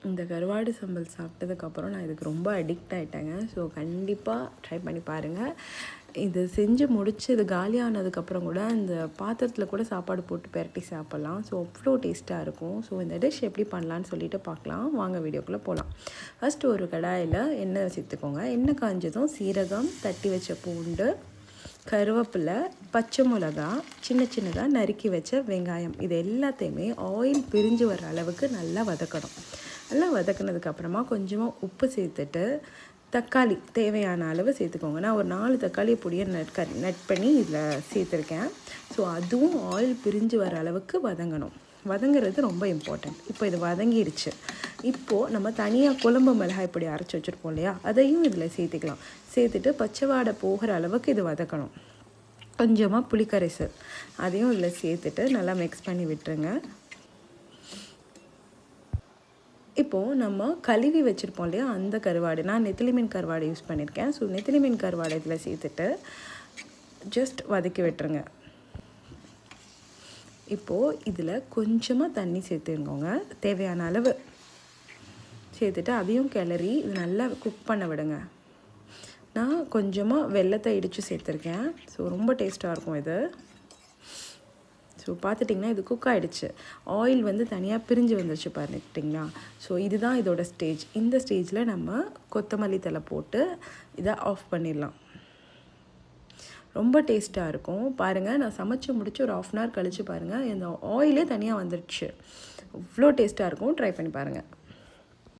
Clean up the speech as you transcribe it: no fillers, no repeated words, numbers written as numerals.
இந்த கருவாடு சம்பல் சாப்பிட்டதுக்கப்புறம் நான் இதுக்கு ரொம்ப அடிக்ட் ஆகிட்டேங்க. ஸோ கண்டிப்பாக ட்ரை பண்ணி பாருங்கள். இது செஞ்சு முடிச்சு இது காலியானதுக்கப்புறம் கூட இந்த பாத்திரத்தில் கூட சாப்பாடு போட்டு பெரட்டி சாப்பிட்லாம். ஸோ அவ்வளோ டேஸ்ட்டாக இருக்கும். ஸோ இந்த டிஷ் எப்படி பண்ணலான்னு சொல்லிட்டு பார்க்கலாம். வாங்க வீடியோக்குள்ளே போகலாம். ஃபஸ்ட்டு ஒரு கடாயில் எண்ணெய் சேர்த்துக்கோங்க. எண்ணெய் காஞ்சதும் சீரகம், தட்டி வச்ச பூண்டு, கருவேப்பிலை, பச்சை மிளகா, சின்ன சின்னதாக நறுக்கி வச்ச வெங்காயம், இது எல்லாத்தையுமே ஆயில் பிரிஞ்சு வர அளவுக்கு நல்லா வதக்கணும். நல்லா வதக்கினதுக்கப்புறமா கொஞ்சமாக உப்பு சேர்த்துட்டு தக்காளி தேவையான அளவு சேர்த்துக்கோங்க. நான் ஒரு 4 தக்காளியை பொடியை நட் பண்ணி இதில் சேர்த்துருக்கேன். ஸோ அதுவும் ஆயில் பிரிஞ்சு வர அளவுக்கு வதங்கணும். வதங்கிறது ரொம்ப இம்பார்ட்டண்ட். இப்போ இது வதங்கிடுச்சு. இப்போது நம்ம தனியாக குழம்பு மிளகாய் பொடி அரைச்சி வச்சுருப்போம் இல்லையா, அதையும் இதில் சேர்த்துக்கலாம். சேர்த்துட்டு பச்சை வாடை போகிற அளவுக்கு இது வதக்கணும். கொஞ்சமாக புளிக்கரைசல் அதையும் இதில் சேர்த்துட்டு நல்லா மிக்ஸ் பண்ணி விட்டுருங்க. இப்போது நம்ம கழுவி வச்சுருப்போம் இல்லையா, அந்த கருவாடு, நான் நெத்திலி மீன் கருவாடு யூஸ் பண்ணியிருக்கேன். ஸோ நெத்திலி மீன் கருவாடு இதில் சேர்த்துட்டு ஜஸ்ட் வதக்கி விட்டுருங்க. இப்போது இதில் கொஞ்சமாக தண்ணி சேர்த்துக்கோங்க, தேவையான அளவு சேர்த்துட்டு அதையும் கிளறி இது நல்லா குக் பண்ண விடுங்க. நான் கொஞ்சமாக வெல்லத்தை இடித்து சேர்த்துருக்கேன். ஸோ ரொம்ப டேஸ்ட்டாக இருக்கும் இது. ஸோ பார்த்துட்டிங்கன்னா இது குக் ஆகிடுச்சு. ஆயில் வந்து தனியாக பிரிஞ்சு வந்துடுச்சு பார்த்துட்டிங்களா. ஸோ இதுதான் இதோட ஸ்டேஜ். இந்த ஸ்டேஜில் நம்ம கொத்தமல்லி தழை போட்டு இதை ஆஃப் பண்ணிடலாம். ரொம்ப டேஸ்ட்டாக இருக்கும். பாருங்கள், நான் சமைச்சு முடிச்சு ஒரு 1/2 hour கழித்து பாருங்கள், இந்த ஆயிலே தனியாக வந்துடுச்சு. அவ்வளோ டேஸ்ட்டாக இருக்கும். ட்ரை பண்ணி பாருங்கள்.